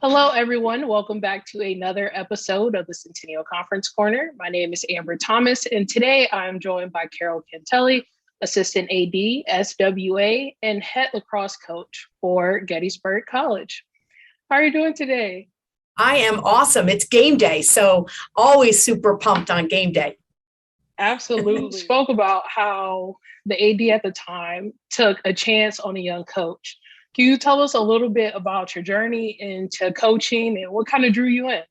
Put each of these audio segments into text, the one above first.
Hello, everyone. Welcome back to another episode of the Centennial Conference Corner. My name is Amber Thomas, and today I'm joined by Carol Cantele, Assistant AD, SWA, and Head Lacrosse Coach for Gettysburg College. How are you doing today? I am awesome. It's game day, so always super pumped on game day. Absolutely. Spoke about how the AD at the time took a chance on a young coach. Can you tell us a little bit about your journey into coaching and what kind of drew you in?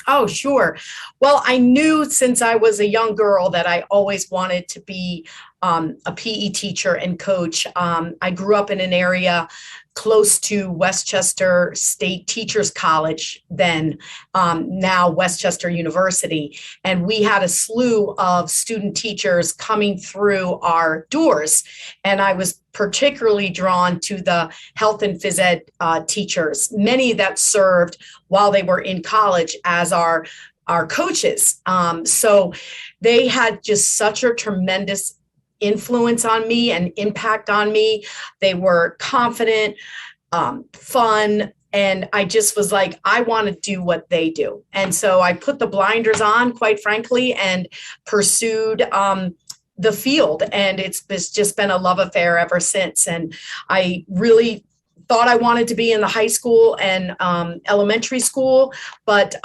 Oh, sure. Well, I knew since I was a young girl that I always wanted to be a PE teacher and coach. I grew up in an area close to Westchester State Teachers College, then now Westchester University. And we had a slew of student teachers coming through our doors. And I was particularly drawn to the health and phys ed teachers, many that served while they were in college as our coaches. So they had just such a tremendous influence on me and impact on me. They were confident, fun, and I just was like, I want to do what they do. And so I put the blinders on, quite frankly, and pursued the field. And it's just been a love affair ever since. And I really thought I wanted to be in the high school and elementary school, but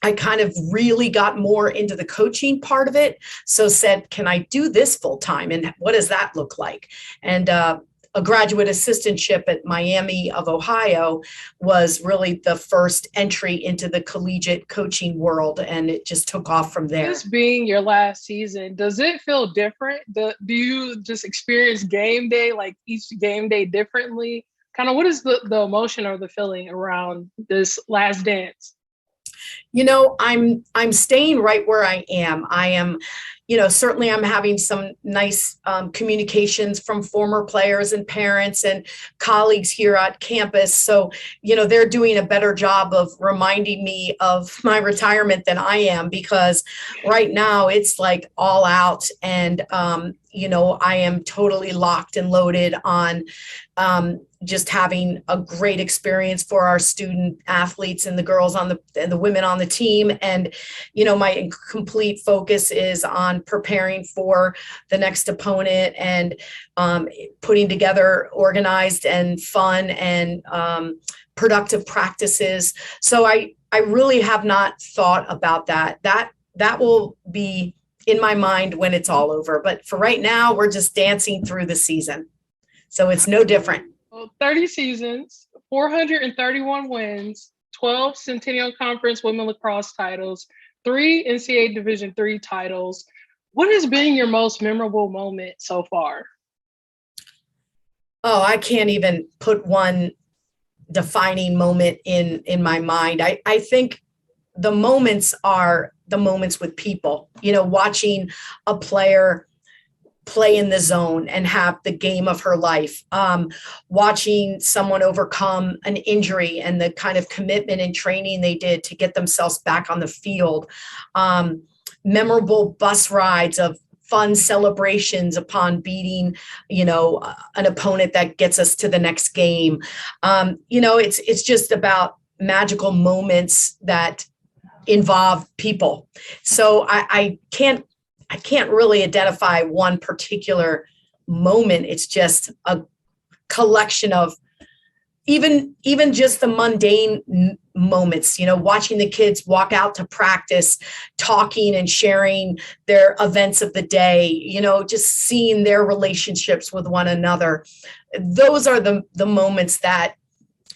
I kind of really got more into the coaching part of it. So said, can I do this full time? And what does that look like? And a graduate assistantship at Miami of Ohio was really the first entry into the collegiate coaching world. And it just took off from there. This being your last season, does it feel different? Do you just experience game day, like each game day differently? Kind of what is the emotion or the feeling around this last dance? You know, I'm staying right where I am. I am, certainly I'm having some nice communications from former players and parents and colleagues here at campus. So, they're doing a better job of reminding me of my retirement than I am, because right now it's like all out and, I am totally locked and loaded on just having a great experience for our student athletes and the girls and the women on the team. And, my complete focus is on preparing for the next opponent and putting together organized and fun and productive practices. So I really have not thought about that. That will be in my mind when it's all over. But for right now, we're just dancing through the season. So it's no different. Well, 30 seasons, 431 wins, 12 Centennial Conference women lacrosse titles, 3 NCAA Division III titles. What has been your most memorable moment so far? Oh, I can't even put one defining moment in my mind. I think the moments are the moments with people, watching a player play in the zone and have the game of her life, watching someone overcome an injury and the kind of commitment and training they did to get themselves back on the field, memorable bus rides of fun celebrations upon beating, an opponent that gets us to the next game. It's just about magical moments that involve people. So I can't really identify one particular moment. It's just a collection of even just the mundane moments, watching the kids walk out to practice, talking and sharing their events of the day, just seeing their relationships with one another. Those are the moments that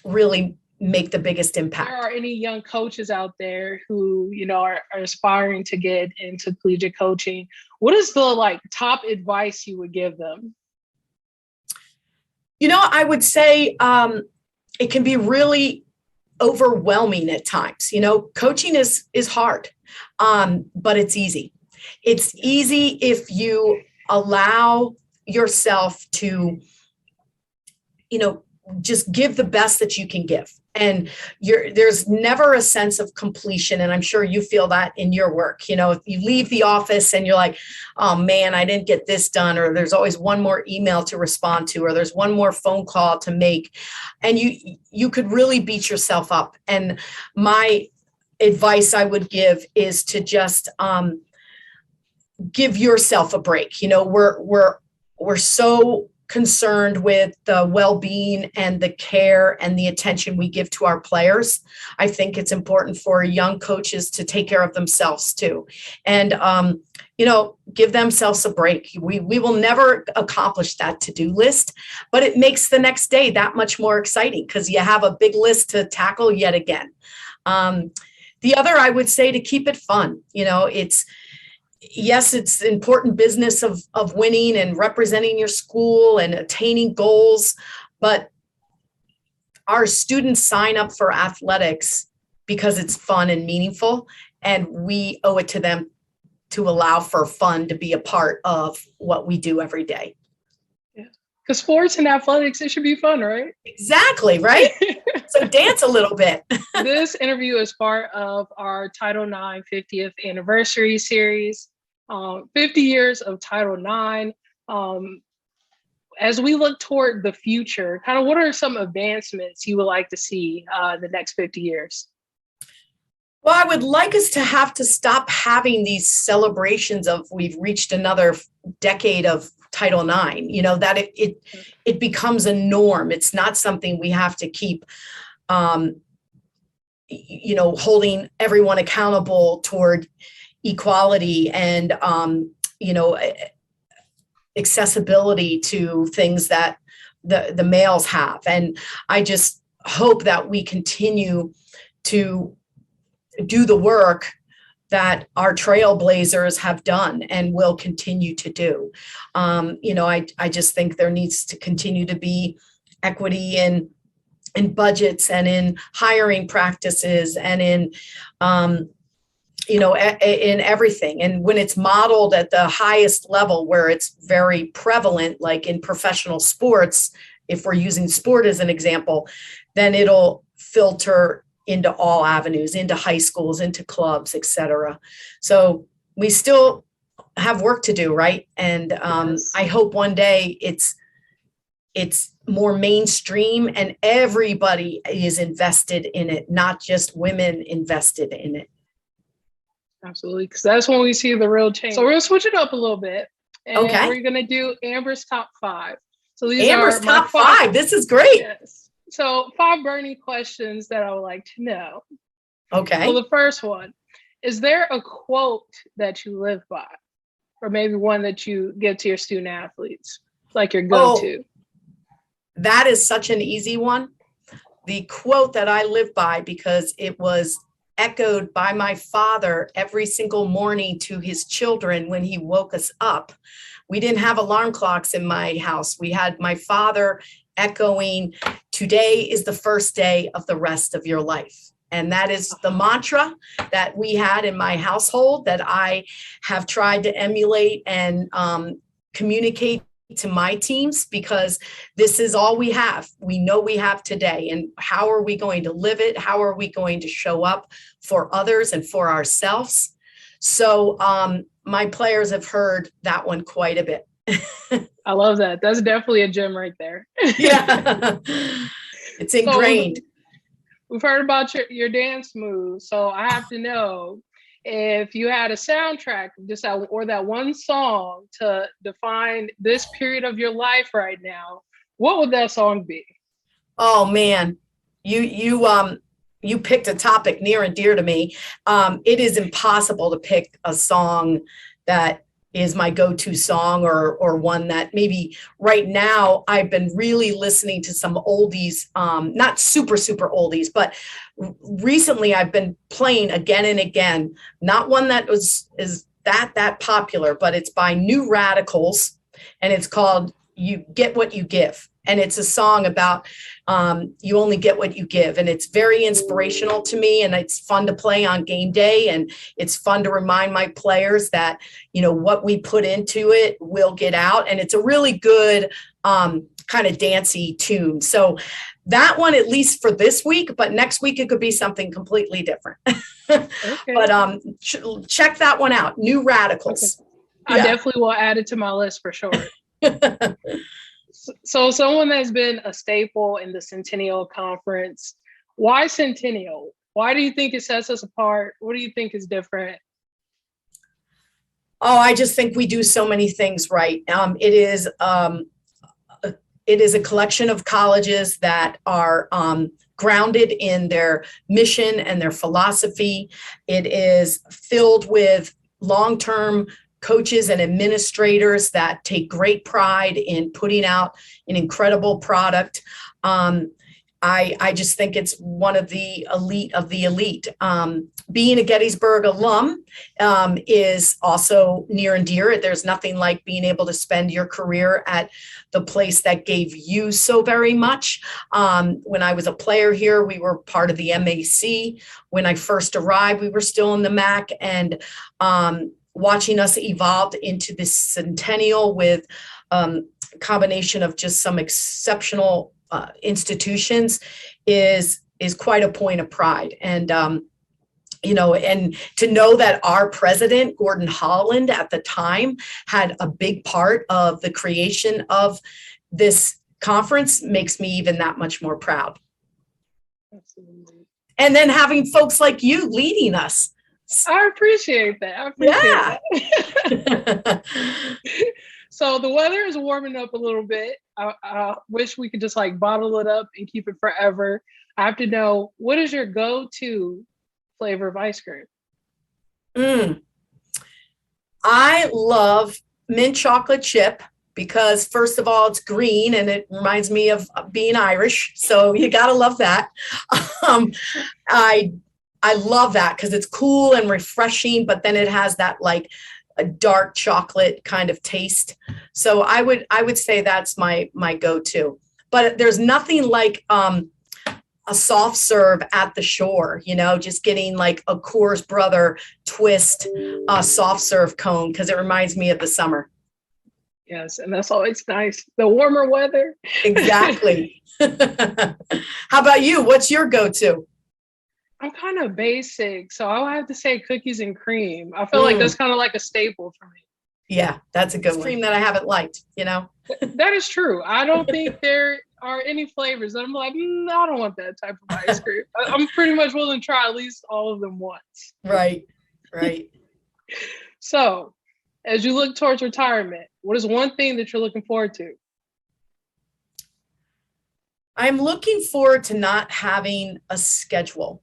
really make the biggest impact. There are any young coaches out there who, are aspiring to get into collegiate coaching. What is the top advice you would give them? I would say it can be really overwhelming at times. Coaching is hard, but it's easy. It's easy if you allow yourself to, just give the best that you can give. And there's never a sense of completion. And I'm sure you feel that in your work. You know, if you leave the office and you're like, oh man, I didn't get this done, or there's always one more email to respond to, or there's one more phone call to make, and you could really beat yourself up. And my advice I would give is to just give yourself a break. You know, we're so concerned with the well-being and the care and the attention we give to our players. I think it's important for young coaches to take care of themselves too. And, you know, give themselves a break. We will never accomplish that to-do list, but it makes the next day that much more exciting because you have a big list to tackle yet again. The other, I would say, to keep it fun. You know, yes, it's important business of winning and representing your school and attaining goals, but our students sign up for athletics because it's fun and meaningful, and we owe it to them to allow for fun to be a part of what we do every day. Yeah, because sports and athletics, it should be fun, right? Exactly, right? So dance a little bit. This interview is part of our Title IX 50th anniversary series. 50 years of Title IX. As we look toward the future, kind of what are some advancements you would like to see the next 50 years? Well, I would like us to have to stop having these celebrations of we've reached another decade of Title IX, you know, that it becomes a norm. It's not something we have to keep, you know, holding everyone accountable toward equality and, you know, accessibility to things that the males have. And I just hope that we continue to do the work that our trailblazers have done and will continue to do. You know, I just think there needs to continue to be equity in budgets and in hiring practices and in, you know, in everything. And when it's modeled at the highest level where it's very prevalent, like in professional sports, if we're using sport as an example, then it'll filter into all avenues, into high schools, into clubs, et cetera. So we still have work to do, right? And yes. I hope one day it's more mainstream and everybody is invested in it, not just women invested in it. Absolutely, because that's when we see the real change. So we're going to switch it up a little bit. And okay. We're going to do Amber's top 5. So these Amber's are top 5. This is great. Yes. So 5 burning questions that I would like to know. Okay. So the first one, is there a quote that you live by? Or maybe one that you give to your student athletes, like your go-to? That is such an easy one. The quote that I live by, because it was echoed by my father every single morning to his children when he woke us up. We didn't have alarm clocks in my house. We had my father echoing, "Today is the first day of the rest of your life." And that is the mantra that we had in my household that I have tried to emulate and communicate to my teams, because this is all we have. We know we have today, and how are we going to live it? How are we going to show up for others and for ourselves? So my players have heard that one quite a bit. I love that. That's definitely a gem right there. Yeah, it's ingrained. So we've heard about your dance moves. So I have to know, if you had a soundtrack, just or that one song to define this period of your life right now, what would that song be? Oh man, you picked a topic near and dear to me. It is impossible to pick a song that is my go-to song, or one that maybe right now I've been really listening to some oldies, not super oldies, but recently I've been playing again and again, not one that is that popular, but it's by New Radicals, and it's called "You Get What You Give." And it's a song about you only get what you give. And it's very inspirational to me. And it's fun to play on game day. And it's fun to remind my players that, you know, what we put into it will get out. And it's a really good kind of dancey tune. So that one, at least for this week, but next week it could be something completely different. Okay. But check that one out. New Radicals. Okay. I definitely will add it to my list for sure. So someone that's been a staple in the Centennial Conference, why Centennial? Why do you think it sets us apart? What do you think is different? Oh, I just think we do so many things right. It is a collection of colleges that are grounded in their mission and their philosophy. It is filled with long-term coaches and administrators that take great pride in putting out an incredible product. I just think it's one of the elite of the elite. Being a Gettysburg alum is also near and dear. There's nothing like being able to spend your career at the place that gave you so very much. When I was a player here, we were part of the MAC. When I first arrived, we were still in the MAC, and watching us evolve into this Centennial with a combination of just some exceptional institutions is quite a point of pride. And and to know that our president, Gordon Holland, at the time had a big part of the creation of this conference makes me even that much more proud. Absolutely. And then having folks like you leading us. I appreciate that. That. So the weather is warming up a little bit. I wish we could just like bottle it up and keep it forever. I have to know, what is your go-to flavor of ice cream? I love mint chocolate chip because, first of all, it's green and it reminds me of being Irish. So you got to love that. I love that because it's cool and refreshing, but then it has that like a dark chocolate kind of taste. So I would say that's my go-to. But there's nothing like a soft serve at the shore, just getting like a Coors Brother twist soft serve cone because it reminds me of the summer. Yes, and that's always nice. The warmer weather. Exactly. How about you? What's your go-to? I'm kind of basic, so I'll have to say cookies and cream. I feel like that's kind of like a staple for me. Yeah, that's a good cream that I haven't liked, That is true. I don't think there are any flavors that I'm like, I don't want that type of ice cream. I'm pretty much willing to try at least all of them once. Right. So, as you look towards retirement, what is one thing that you're looking forward to? I'm looking forward to not having a schedule.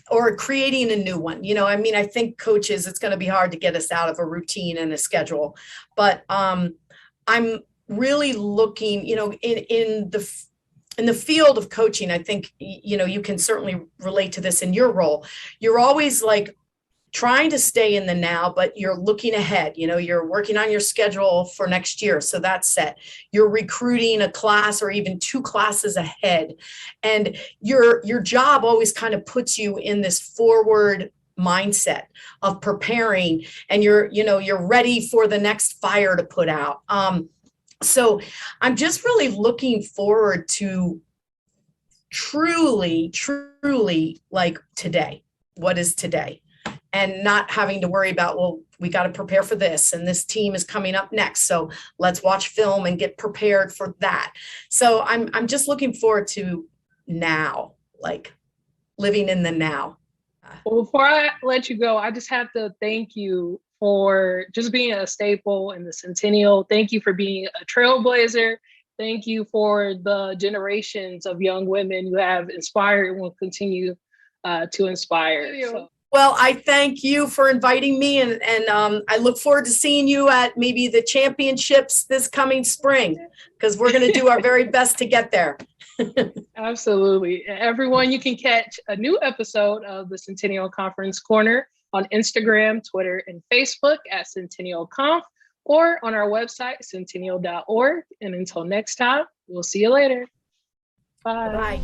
Or creating a new one. I think coaches, it's going to be hard to get us out of a routine and a schedule, but I'm really looking, in the field of coaching. I think, you can certainly relate to this in your role. You're always like trying to stay in the now, but you're looking ahead. You're working on your schedule for next year. So that's set. You're recruiting a class or even two classes ahead. And your job always kind of puts you in this forward mindset of preparing, and you're ready for the next fire to put out. So I'm just really looking forward to truly like today. What is today? And not having to worry about, well, we got to prepare for this and this team is coming up next. So let's watch film and get prepared for that. So I'm just looking forward to now, like living in the now. Well, before I let you go, I just have to thank you for just being a staple in the Centennial. Thank you for being a trailblazer. Thank you for the generations of young women you have inspired and will continue to inspire. Well, I thank you for inviting me, and I look forward to seeing you at maybe the championships this coming spring, because we're going to do our very best to get there. Absolutely. Everyone, you can catch a new episode of the Centennial Conference Corner on Instagram, Twitter, and Facebook at Centennial Conf, or on our website, centennial.org. And until next time, we'll see you later. Bye. Bye.